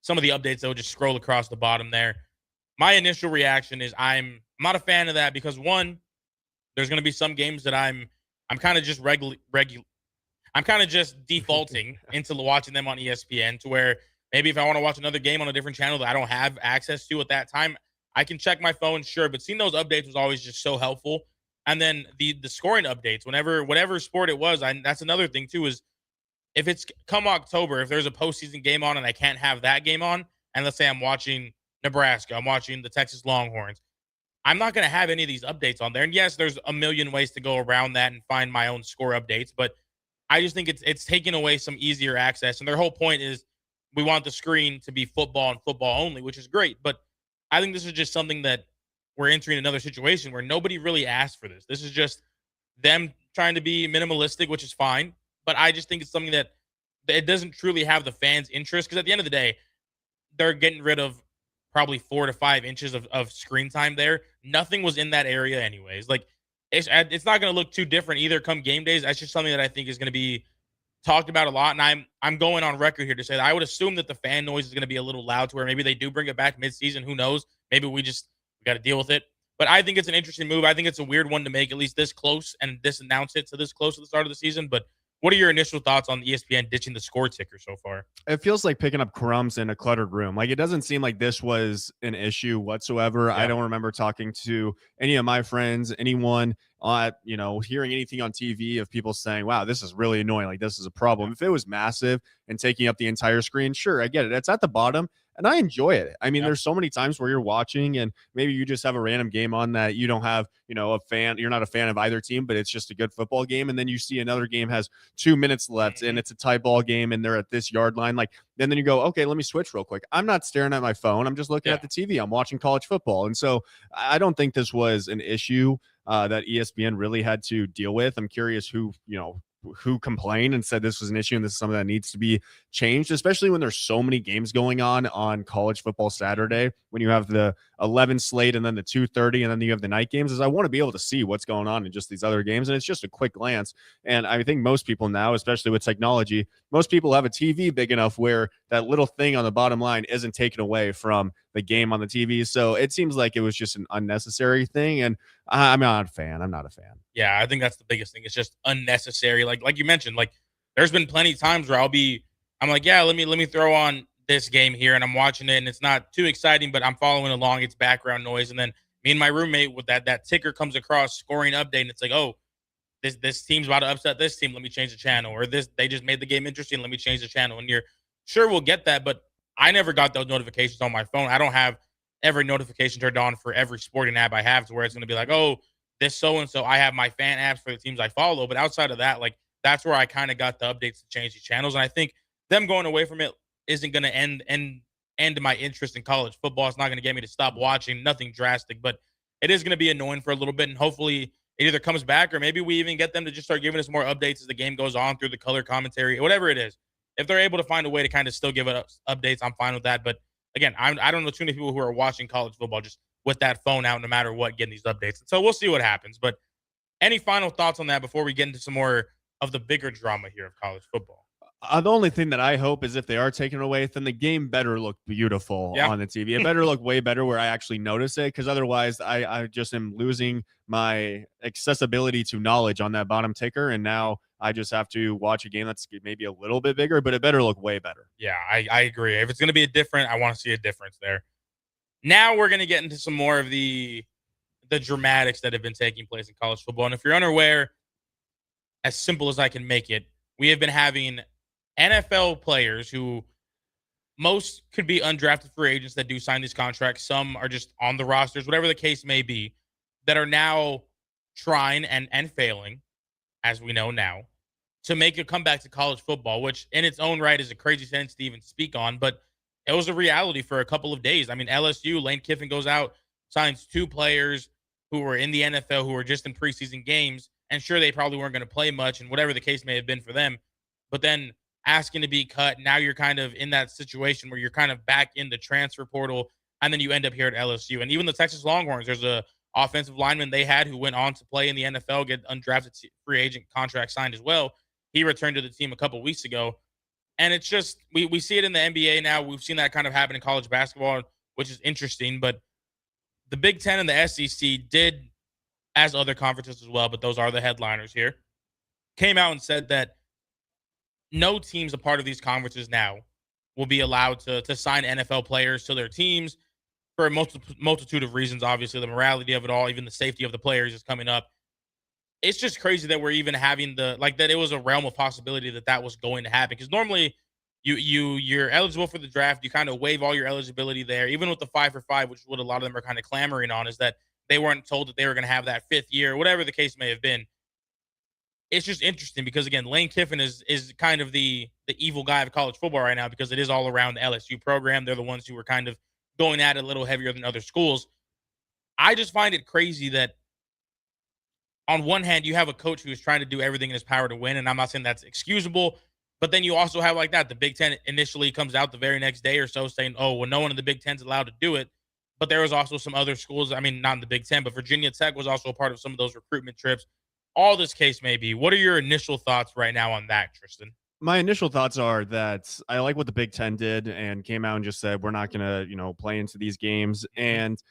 Speaker 9: some of the updates that will just scroll across the bottom there. My initial reaction is I'm not a fan of that because, one, there's going to be some games that I'm kind of just I'm kind of just defaulting into watching them on ESPN to where maybe if I want to watch another game on a different channel that I don't have access to at that time, I can check my phone, sure. But seeing those updates was always just so helpful. And then the scoring updates, whatever sport it was, that's another thing too, is if it's come October, if there's a postseason game on and I can't have that game on, and let's say I'm watching Nebraska, I'm watching the Texas Longhorns, I'm not going to have any of these updates on there. And yes, there's a million ways to go around that and find my own score updates, but I just think it's taking away some easier access. And their whole point is we want the screen to be football and football only, which is great. But I think this is just something that we're entering another situation where nobody really asked for this. This is just them trying to be minimalistic, which is fine. But I just think it's something that it doesn't truly have the fans' interest, because at the end of the day, they're getting rid of probably 4 to 5 inches of screen time there. Nothing was in that area anyways. Like, it's not going to look too different either come game days. That's just something that I think is going to be talked about a lot. And I'm going on record here to say that I would assume that the fan noise is going to be a little loud to where maybe they do bring it back midseason. Who knows? Maybe we got to deal with it. But I think it's an interesting move. I think it's a weird one to make at least this close and disannounce it to this close at the start of the season. But what are your initial thoughts on ESPN ditching the score ticker so far?
Speaker 10: It feels like picking up crumbs in a cluttered room. Like, it doesn't seem like this was an issue whatsoever. Yeah. I don't remember talking to any of my friends, anyone, hearing anything on TV of people saying, wow, this is really annoying. Like, this is a problem. If it was massive and taking up the entire screen, sure, I get it. It's at the bottom. And I enjoy it. I mean, there's so many times where you're watching and maybe you just have a random game on that you don't have, a fan. You're not a fan of either team, but it's just a good football game. And then you see another game has 2 minutes left and it's a tie ball game and they're at this yard line. Like, and then you go, okay, let me switch real quick. I'm not staring at my phone. I'm just looking at the TV. I'm watching college football. And so I don't think this was an issue that ESPN really had to deal with. I'm curious who complained and said this was an issue and this is something that needs to be changed, especially when there's so many games going on college football Saturday, when you have the 11 slate and then the 2:30 and then you have the night games. Is I want to be able to see what's going on in just these other games. And it's just a quick glance. And I think most people now, especially with technology, most people have a TV big enough where that little thing on the bottom line isn't taken away from the game on the TV. So it seems like it was just an unnecessary thing. And I'm not a fan.
Speaker 9: Yeah, I think that's the biggest thing. It's just unnecessary. Like you mentioned, like there's been plenty of times where I'm like, yeah, let me throw on this game here and I'm watching it and it's not too exciting, but I'm following along. It's background noise. And then me and my roommate with that ticker comes across scoring update and it's like, oh, this team's about to upset this team. Let me change the channel. Or they just made the game interesting. Let me change the channel. And you're sure we'll get that, but I never got those notifications on my phone. I don't have every notification turned on for every sporting app I have to where it's going to be like, oh, this so-and-so. I have my fan apps for the teams I follow. But outside of that, like that's where I kind of got the updates to change these channels. And I think them going away from it isn't going to end my interest in college football. It's not going to get me to stop watching. Nothing drastic, but it is going to be annoying for a little bit. And hopefully it either comes back or maybe we even get them to just start giving us more updates as the game goes on through the color commentary, whatever it is. If they're able to find a way to kind of still give it updates, I'm fine with that. But again, I don't know too many people who are watching college football just with that phone out no matter what, getting these updates. So we'll see what happens. But any final thoughts on that before we get into some more of the bigger drama here of college football?
Speaker 10: The only thing that I hope is if they are taken away, then the game better look beautiful on the TV. It better look way better where I actually notice it, because otherwise I just am losing my accessibility to knowledge on that bottom ticker. And now I just have to watch a game that's maybe a little bit bigger, but it better look way better.
Speaker 9: Yeah, I agree. If it's going to be a different, I want to see a difference there. Now we're going to get into some more of the dramatics that have been taking place in college football. And if you're unaware, as simple as I can make it, we have been having NFL players who most could be undrafted free agents that do sign these contracts. Some are just on the rosters, whatever the case may be, that are now trying and failing, as we know now, to make a comeback to college football, which in its own right is a crazy sentence to even speak on, but it was a reality for a couple of days. I mean, LSU, Lane Kiffin goes out, signs 2 players who were in the NFL, who were just in preseason games, and sure, they probably weren't going to play much, and whatever the case may have been for them, but then asking to be cut, now you're kind of in that situation where you're kind of back in the transfer portal, and then you end up here at LSU. And even the Texas Longhorns, there's a offensive lineman they had who went on to play in the NFL, get undrafted free agent contract signed as well. He returned to the team a couple weeks ago. And it's just, we see it in the NBA now. We've seen that kind of happen in college basketball, which is interesting. But the Big Ten and the SEC did, as other conferences as well, but those are the headliners here, came out and said that no teams a part of these conferences now will be allowed to sign NFL players to their teams for a multitude of reasons. Obviously, the morality of it all, even the safety of the players is coming up. It's just crazy that we're even having that it was a realm of possibility that was going to happen. Because normally you're eligible for the draft. You kind of waive all your eligibility there. Even with the 5 for 5, which is what a lot of them are kind of clamoring on, is that they weren't told that they were going to have that 5th year, whatever the case may have been. It's just interesting because, again, Lane Kiffin is kind of the evil guy of college football right now, because it is all around the LSU program. They're the ones who were kind of going at it a little heavier than other schools. I just find it crazy that on one hand, you have a coach who is trying to do everything in his power to win, and I'm not saying that's excusable, but then you also have like that. The Big Ten initially comes out the very next day or so saying, oh, well, no one in the Big Ten is allowed to do it. But there was also some other schools, I mean, not in the Big Ten, but Virginia Tech was also a part of some of those recruitment trips. All this case may be. What are your initial thoughts right now on that, Tristan?
Speaker 10: My initial thoughts are that I like what the Big Ten did and came out and just said, we're not going to, play into these games. And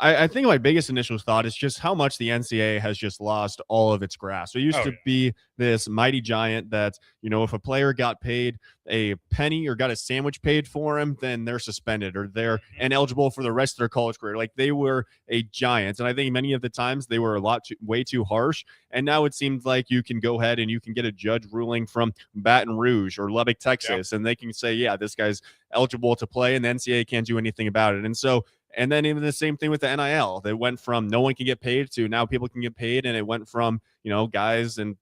Speaker 10: I think my biggest initial thought is just how much the NCAA has just lost all of its grasp. It used to be this mighty giant that, if a player got paid a penny or got a sandwich paid for him, then they're suspended or they're ineligible for the rest of their college career. Like, they were a giant. And I think many of the times they were way too harsh. And now it seems like you can go ahead and you can get a judge ruling from Baton Rouge or Lubbock, Texas, and they can say, yeah, this guy's eligible to play, and the NCAA can't do anything about it. And then even the same thing with the NIL. They went from no one can get paid to now people can get paid. And it went from, guys and,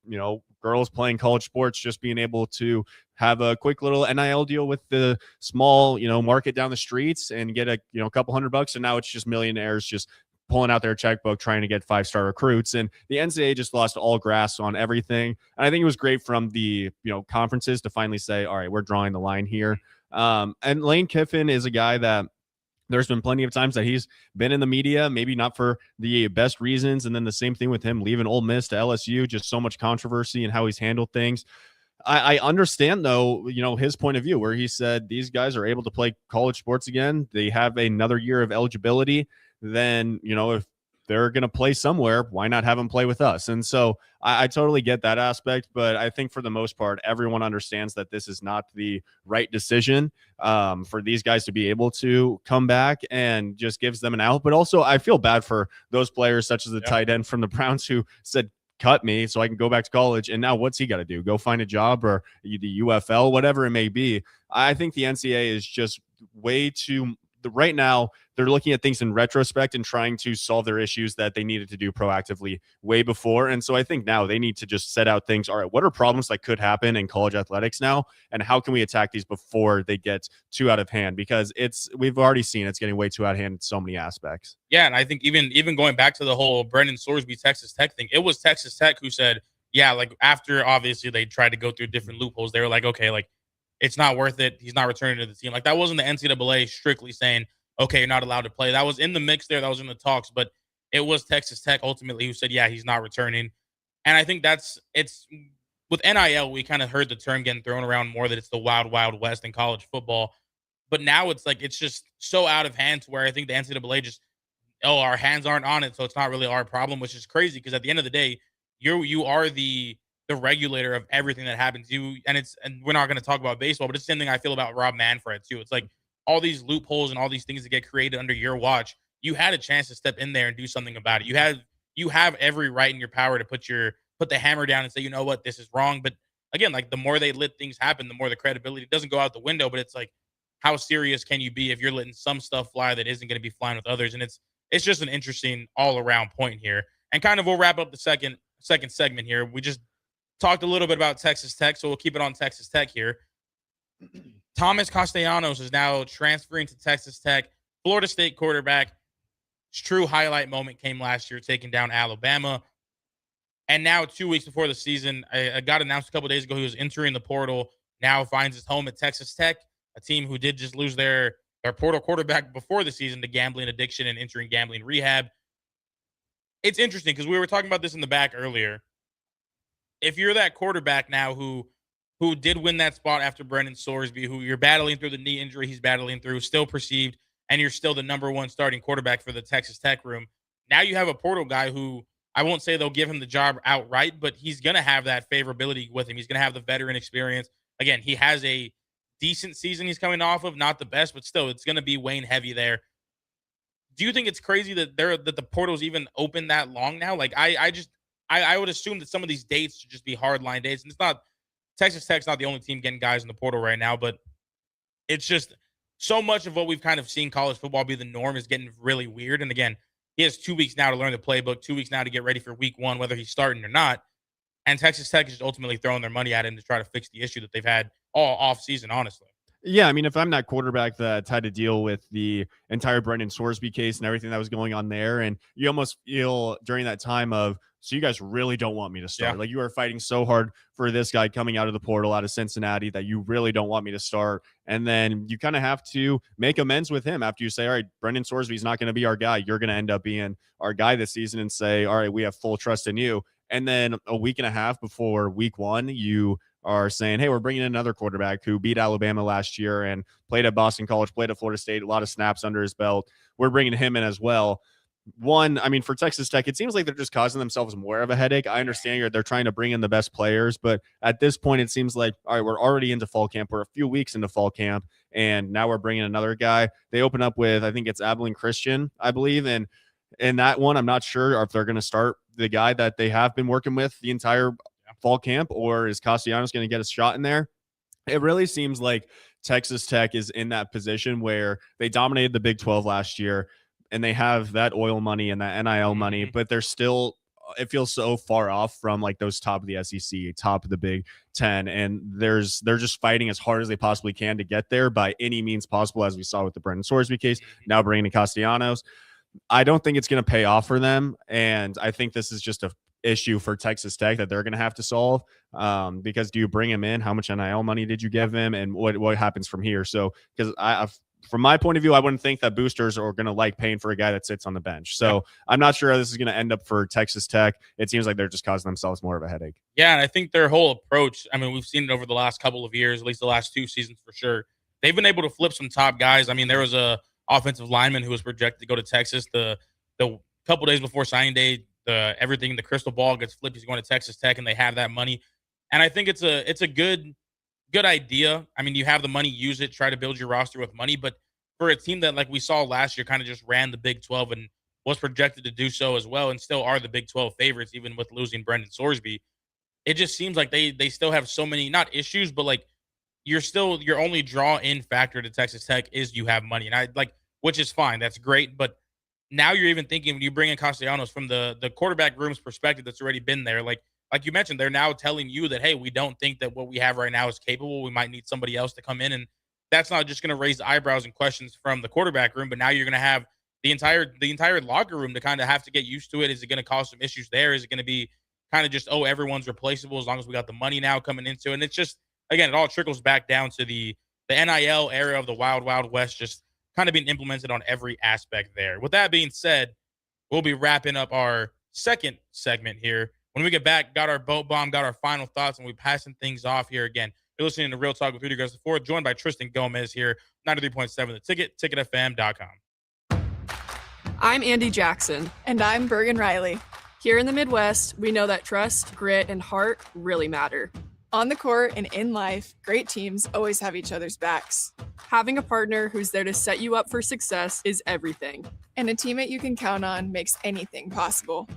Speaker 10: girls playing college sports just being able to have a quick little NIL deal with the small, market down the streets and get a couple $100. And now it's just millionaires just pulling out their checkbook trying to get 5-star recruits. And the NCAA just lost all grasp on everything. And I think it was great from the, conferences to finally say, all right, we're drawing the line here. And Lane Kiffin is a guy that there's been plenty of times that he's been in the media, maybe not for the best reasons. And then the same thing with him leaving Ole Miss to LSU, just so much controversy and how he's handled things. I understand, though, his point of view where he said these guys are able to play college sports again. They have another year of eligibility. Then, if they're going to play somewhere, why not have them play with us? And so I totally get that aspect, but I think for the most part, everyone understands that this is not the right decision for these guys to be able to come back, and just gives them an out. But also I feel bad for those players such as the tight end from the Browns who said, cut me so I can go back to college. And now what's he got to do? Go find a job or the UFL, whatever it may be. I think the NCAA is just way too right now. They're looking at things in retrospect and trying to solve their issues that they needed to do proactively way before. And so I think now they need to just set out things. All right, what are problems that could happen in college athletics now? And how can we attack these before they get too out of hand? Because we've already seen it's getting way too out of hand in so many aspects.
Speaker 9: Yeah, and I think even going back to the whole Brendan Sorsby Texas Tech thing, it was Texas Tech who said, yeah, like after obviously they tried to go through different loopholes, they were like, okay, like it's not worth it. He's not returning to the team. Like that wasn't the NCAA strictly saying, okay, you're not allowed to play. That was in the mix there. That was in the talks, but it was Texas Tech ultimately who said, yeah, he's not returning. And I think it's with NIL, we kind of heard the term getting thrown around more that it's the wild, wild west in college football. But now it's like it's just so out of hand to where I think the NCAA just, oh, our hands aren't on it, so it's not really our problem, which is crazy because at the end of the day, you are the regulator of everything that happens. And we're not going to talk about baseball, but it's the same thing I feel about Rob Manfred too. It's like all these loopholes and all these things that get created under your watch. You had a chance to step in there and do something about it. You have every right in your power to put the hammer down and say, you know what, this is wrong. But again, like the more they let things happen, the more the credibility doesn't go out the window. But it's like, how serious can you be if you're letting some stuff fly that isn't going to be flying with others? And it's just an interesting all around point here. And kind of we'll wrap up the second segment here. We just talked a little bit about Texas Tech, so we'll keep it on Texas Tech here. Thomas Castellanos is now transferring to Texas Tech, Florida State quarterback. His true highlight moment came last year, taking down Alabama. And now 2 weeks before the season, I got announced a couple days ago he was entering the portal, now finds his home at Texas Tech, a team who did just lose their portal quarterback before the season to gambling addiction and entering gambling rehab. It's interesting because we were talking about this in the back earlier. If you're that quarterback now who did win that spot after Brendan Sorsby, who you're battling through the knee injury he's battling through, still perceived, and you're still the number one starting quarterback for the Texas Tech room. Now you have a portal guy who I won't say they'll give him the job outright, but he's going to have that favorability with him. He's going to have the veteran experience. Again, he has a decent season he's coming off of, not the best, but still, it's going to be weighing heavy there. Do you think it's crazy that the portal's even open that long now? Like I would assume that some of these dates should just be hardline dates, and it's not. Texas Tech's not the only team getting guys in the portal right now, but it's just so much of what we've kind of seen college football be the norm is getting really weird. And again, he has 2 weeks now to learn the playbook, 2 weeks now to get ready for week one, whether he's starting or not. And Texas Tech is just ultimately throwing their money at him to try to fix the issue that they've had all off season, honestly.
Speaker 10: Yeah, I mean, if I'm that quarterback that had to deal with the entire Brendan Sorsby case and everything that was going on there, and you almost feel during that time of, so you guys really don't want me to start.
Speaker 9: Yeah.
Speaker 10: Like you are fighting so hard for this guy coming out of the portal out of Cincinnati that you really don't want me to start. And then you kind of have to make amends with him after you say, all right, Brendan Sorsby's not going to be our guy. You're going to end up being our guy this season, and say, all right, we have full trust in you. And then a week and a half before week one, you are saying, hey, we're bringing in another quarterback who beat Alabama last year and played at Boston College, played at Florida State, a lot of snaps under his belt. We're bringing him in as well. One, I mean, for Texas Tech, it seems like they're just causing themselves more of a headache. I understand they're trying to bring in the best players, but at this point, it seems like, all right, we're already into fall camp. We're a few weeks into fall camp, and now we're bringing another guy. They open up with, I think it's Abilene Christian, I believe, and in that one, I'm not sure if they're going to start the guy that they have been working with the entire fall camp, or is Castellanos going to get a shot in there? It really seems like Texas Tech is in that position where they dominated the Big 12 last year, and they have that oil money and that NIL money, but they're still, it feels so far off from like those top of the SEC, top of the Big 10. And they're just fighting as hard as they possibly can to get there by any means possible, as we saw with the Brendan Sorsby case, now bringing in Castellanos. I don't think it's going to pay off for them. And I think this is just a issue for Texas Tech that they're going to have to solve, because do you bring him in? How much NIL money did you give him? And what happens from here? So, because from my point of view, I wouldn't think that boosters are going to like paying for a guy that sits on the bench. So I'm not sure how this is going to end up for Texas Tech. It seems like they're just causing themselves more of a headache.
Speaker 9: Yeah, and I think their whole approach, I mean, we've seen it over the last couple of years, at least the last 2 seasons for sure. They've been able to flip some top guys. I mean, there was a offensive lineman who was projected to go to Texas the couple days before signing day. The crystal ball gets flipped. He's going to Texas Tech, and they have that money. And I think it's a good idea. I mean, you have the money, use it, try to build your roster with money. But for a team that, like we saw last year, kind of just ran the Big 12 and was projected to do so as well, and still are the Big 12 favorites, even with losing Brendan Sorsby, it just seems like they still have so many, not issues, but like your only draw-in factor to Texas Tech is you have money. And which is fine. That's great. But now you're even thinking, when you bring in Castellanos from the quarterback room's perspective that's already been there, like you mentioned, they're now telling you that, hey, we don't think that what we have right now is capable. We might need somebody else to come in. And that's not just going to raise eyebrows and questions from the quarterback room, but now you're going to have the entire locker room to kind of have to get used to it. Is it going to cause some issues there? Is it going to be kind of just, oh, everyone's replaceable as long as we got the money now coming into it? And it's just, again, it all trickles back down to the NIL era of the Wild Wild West, just kind of being implemented on every aspect there. With that being said, we'll be wrapping up our second segment here When we get back, got our boat bomb, got our final thoughts, and we're passing things off here again. You're listening to Real Talk with Rudy Gres IV, joined by Tristan Gomez here, 93.7 The Ticket, ticketfm.com.
Speaker 4: I'm Andy Jackson.
Speaker 5: And I'm Bergen Riley.
Speaker 4: Here in the Midwest, we know that trust, grit, and heart really matter.
Speaker 5: On the court and in life, great teams always have each other's backs.
Speaker 4: Having a partner who's there to set you up for success is everything.
Speaker 5: And a teammate you can count on makes anything possible.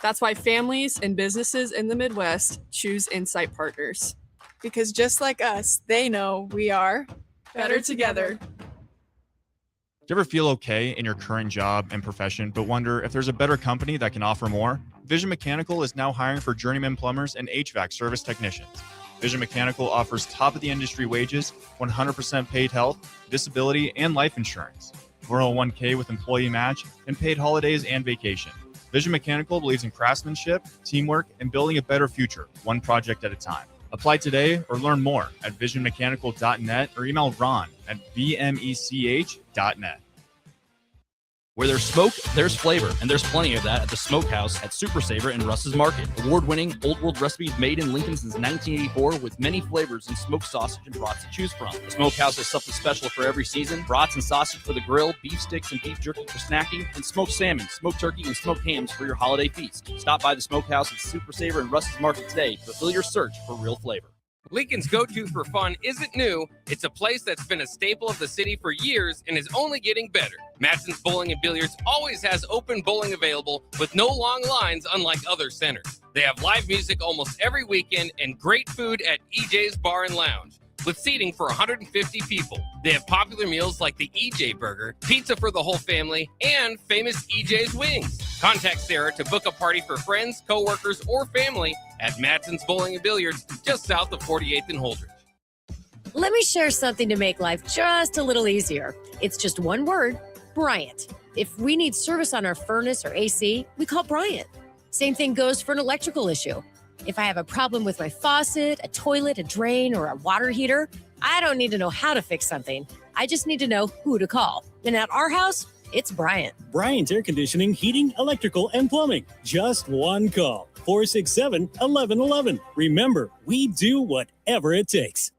Speaker 4: That's why families and businesses in the Midwest choose Insight Partners.
Speaker 5: Because just like us, they know we are
Speaker 4: better together.
Speaker 11: Do you ever feel okay in your current job and profession, but wonder if there's a better company that can offer more? Vision Mechanical is now hiring for journeyman plumbers and HVAC service technicians. Vision Mechanical offers top-of-the-industry wages, 100% paid health, disability, and life insurance, 401k with employee match, and paid holidays and vacation. Vision Mechanical believes in craftsmanship, teamwork, and building a better future, one project at a time. Apply today or learn more at visionmechanical.net or email Ron at vmech.net.
Speaker 12: Where there's smoke, there's flavor, and there's plenty of that at the Smokehouse at Super Saver in Russ's Market. Award-winning Old World recipes made in Lincoln since 1984 with many flavors and smoked sausage and brats to choose from. The Smokehouse has something special for every season. Brats and sausage for the grill, beef sticks and beef jerky for snacking, and smoked salmon, smoked turkey, and smoked hams for your holiday feast. Stop by the Smokehouse at Super Saver in Russ's Market today to fulfill your search for real flavor.
Speaker 13: Lincoln's go-to for fun isn't new. It's a place that's been a staple of the city for years and is only getting better. Matson's Bowling and Billiards always has open bowling available with no long lines unlike other centers. They have live music almost every weekend and great food at EJ's Bar and Lounge with seating for 150 people. They have popular meals like the EJ Burger, pizza for the whole family, and famous EJ's Wings. Contact Sarah to book a party for friends, coworkers, or family at Matson's Bowling and Billiards just south of 48th and Holdridge.
Speaker 14: Let me share something to make life just a little easier. It's just one word, Bryant. If we need service on our furnace or AC, we call Bryant. Same thing goes for an electrical issue. If I have a problem with my faucet, a toilet, a drain, or a water heater, I don't need to know how to fix something. I just need to know who to call. And at our house, it's Bryant.
Speaker 15: Bryant Air Conditioning, Heating, Electrical, and Plumbing. Just one call. 467-1111. Remember, we do whatever it takes.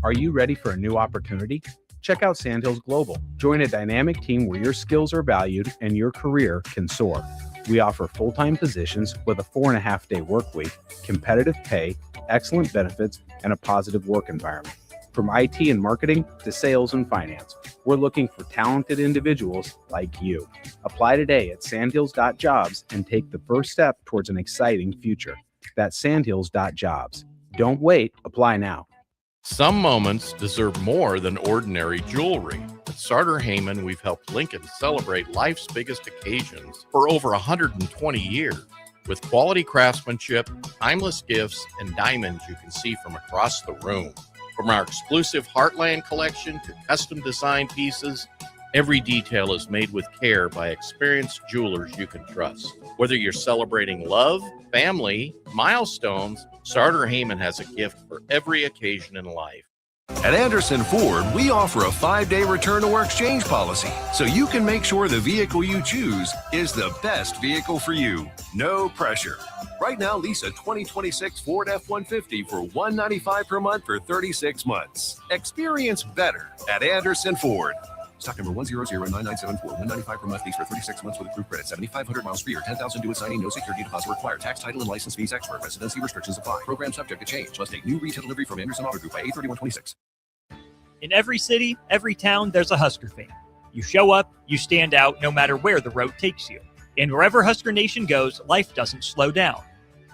Speaker 16: Are you ready for a new opportunity? Check out Sandhills Global. Join a dynamic team where your skills are valued and your career can soar. We offer full-time positions with a 4.5-day work week, competitive pay, excellent benefits, and a positive work environment. From IT and marketing to sales and finance, we're looking for talented individuals like you. Apply today at sandhills.jobs and take the first step towards an exciting future. That's sandhills.jobs. Don't wait, apply now.
Speaker 17: Some moments deserve more than ordinary jewelry. At Sartor Heyman, we've helped Lincoln celebrate life's biggest occasions for over 120 years. With quality craftsmanship, timeless gifts, and diamonds you can see from across the room. From our exclusive Heartland collection to custom design pieces, every detail is made with care by experienced jewelers you can trust. Whether you're celebrating love, family, milestones, Sartor Heyman has a gift for every occasion in life.
Speaker 18: At Anderson Ford, we offer a 5-day return or exchange policy, so you can make sure the vehicle you choose is the best vehicle for you. No pressure. Right now, lease a 2026 Ford F-150 for $195 per month for 36 months. Experience better at Anderson Ford. Stock number 1009974. $195 per month lease for 36 months with approved credit. 7,500 miles per year. 10,000 due at signing. No security deposit required. Tax, title, and license fees expert. Residency restrictions apply. Program subject to change. Must take new retail delivery from Anderson Auto Group by 8/31/26.
Speaker 1: In every city, every town, there's a Husker fan. You show up, you stand out, no matter where the road takes you. And wherever Husker Nation goes, life doesn't slow down.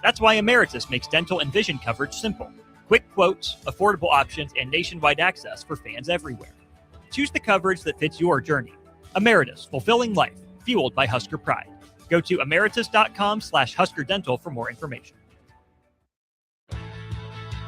Speaker 1: That's why Emeritus makes dental and vision coverage simple. Quick quotes, affordable options, and nationwide access for fans everywhere. Choose the coverage that fits your journey. Emeritus, fulfilling life, fueled by Husker pride. Go to emeritus.com/Husker Dental for more information.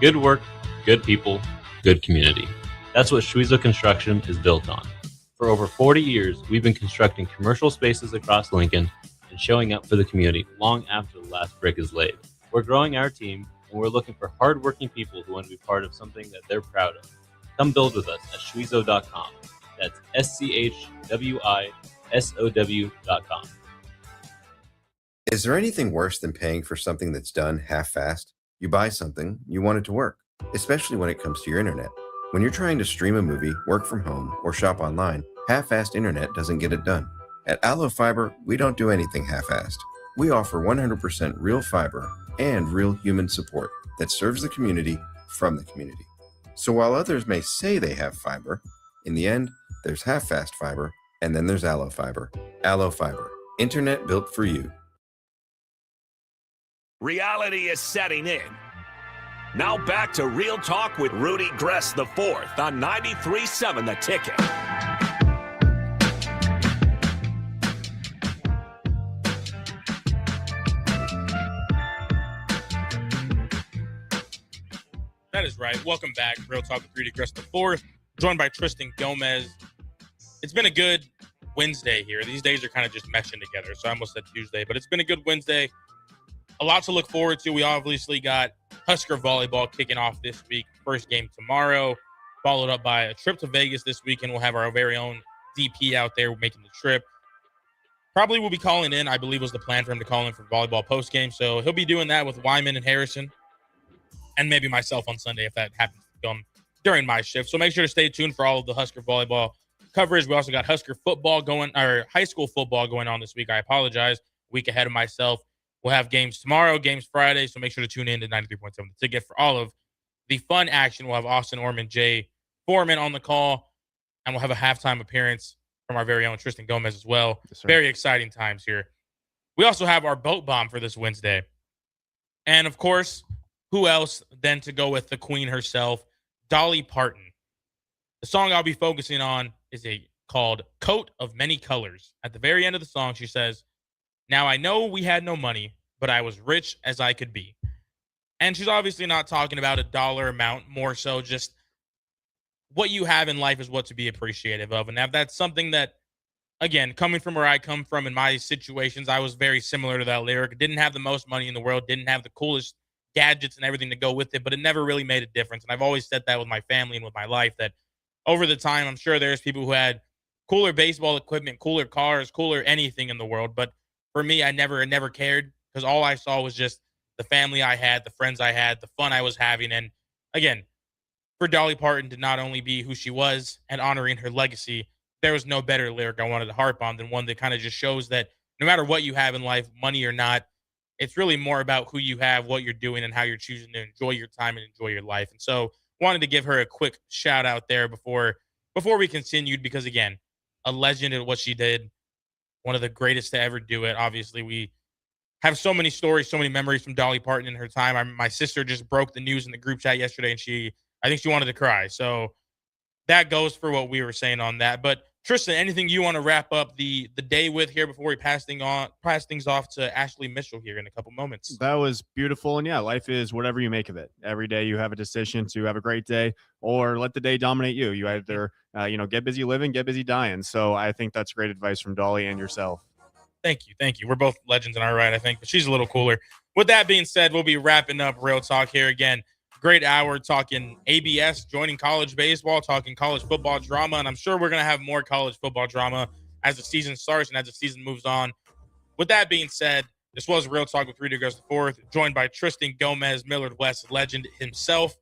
Speaker 2: Good work, good people, good community. That's what Schuizo Construction is built on. For over 40 years, we've been constructing commercial spaces across Lincoln and showing up for the community long after the last brick is laid. We're growing our team, and we're looking for hardworking people who want to be part of something that they're proud of. Come build with us at Schuizo.com. That's SCHWISOW.com.
Speaker 3: Is there anything worse than paying for something that's done half-assed? You buy something, you want it to work, especially when it comes to your internet. When you're trying to stream a movie, work from home, or shop online, half-assed internet doesn't get it done. At Allo Fiber, we don't do anything half-assed. We offer 100% real fiber and real human support that serves the community from the community. So while others may say they have fiber, in the end, there's half-fast fiber, and then there's Allo Fiber. Allo Fiber, internet built for you.
Speaker 8: Reality is setting in. Now back to Real Talk with Rudy Gres IV on 93.7 The Ticket.
Speaker 9: That is right. Welcome back. Real Talk with Rudy Gres IV, joined by Tristan Gomez. It's been a good Wednesday here. These days are kind of just meshing together, so I almost said Tuesday, but it's been a good Wednesday. A lot to look forward to. We obviously got Husker volleyball kicking off this week. First game tomorrow, followed up by a trip to Vegas this weekend. We'll have our very own DP out there making the trip. Probably will be calling in. I believe was the plan for him to call in for volleyball postgame. So he'll be doing that with Wyman and Harrison, and maybe myself on Sunday if that happens to come during my shift. So make sure to stay tuned for all of the Husker volleyball coverage. We also got Husker football high school football going on this week. I apologize. Week ahead of myself. We'll have games tomorrow, games Friday, so make sure to tune in to 93.7 The Ticket for all of the fun action. We'll have Austin Orman, Jay Foreman on the call, and we'll have a halftime appearance from our very own Tristan Gomez as well. Yes, very exciting times here. We also have our boat bomb for this Wednesday. And, of course, who else than to go with the queen herself, Dolly Parton. The song I'll be focusing on is called Coat of Many Colors. At the very end of the song, she says, "Now I know we had no money, but I was rich as I could be." And she's obviously not talking about a dollar amount, more so just what you have in life is what to be appreciative of. And now that's something that, again, coming from where I come from in my situations, I was very similar to that lyric. Didn't have the most money in the world, didn't have the coolest gadgets and everything to go with it, but it never really made a difference. And I've always said that with my family and with my life, that over the time, I'm sure there's people who had cooler baseball equipment, cooler cars, cooler anything in the world. But for me, I never cared, because all I saw was just the family I had, the friends I had, the fun I was having. And again, for Dolly Parton to not only be who she was and honoring her legacy, there was no better lyric I wanted to harp on than one that kind of just shows that no matter what you have in life, money or not, it's really more about who you have, what you're doing, and how you're choosing to enjoy your time and enjoy your life. And so wanted to give her a quick shout out there before we continued, because again, a legend at what she did, one of the greatest to ever do it. Obviously, we have so many stories, so many memories from Dolly Parton in her time. My sister just broke the news in the group chat yesterday, and I think she wanted to cry. So that goes for what we were saying on that. But Tristan, anything you want to wrap up the day with here before we pass things off to Ashley Mitchell here in a couple moments?
Speaker 10: That was beautiful. And yeah, life is whatever you make of it. Every day you have a decision to have a great day or let the day dominate you. You either, get busy living, get busy dying. So I think that's great advice from Dolly and yourself.
Speaker 9: Thank you. We're both legends in our right, I think, but she's a little cooler. With that being said, we'll be wrapping up Real Talk here again. Great hour talking ABS, joining college baseball, talking college football drama, and I'm sure we're going to have more college football drama as the season starts and as the season moves on. With that being said, this was Real Talk with Rudy Gres IV, joined by Tristan Gomez, Millard West legend himself.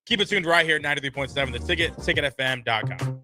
Speaker 9: Keep it tuned right here at 93.7 The Ticket, ticketfm.com.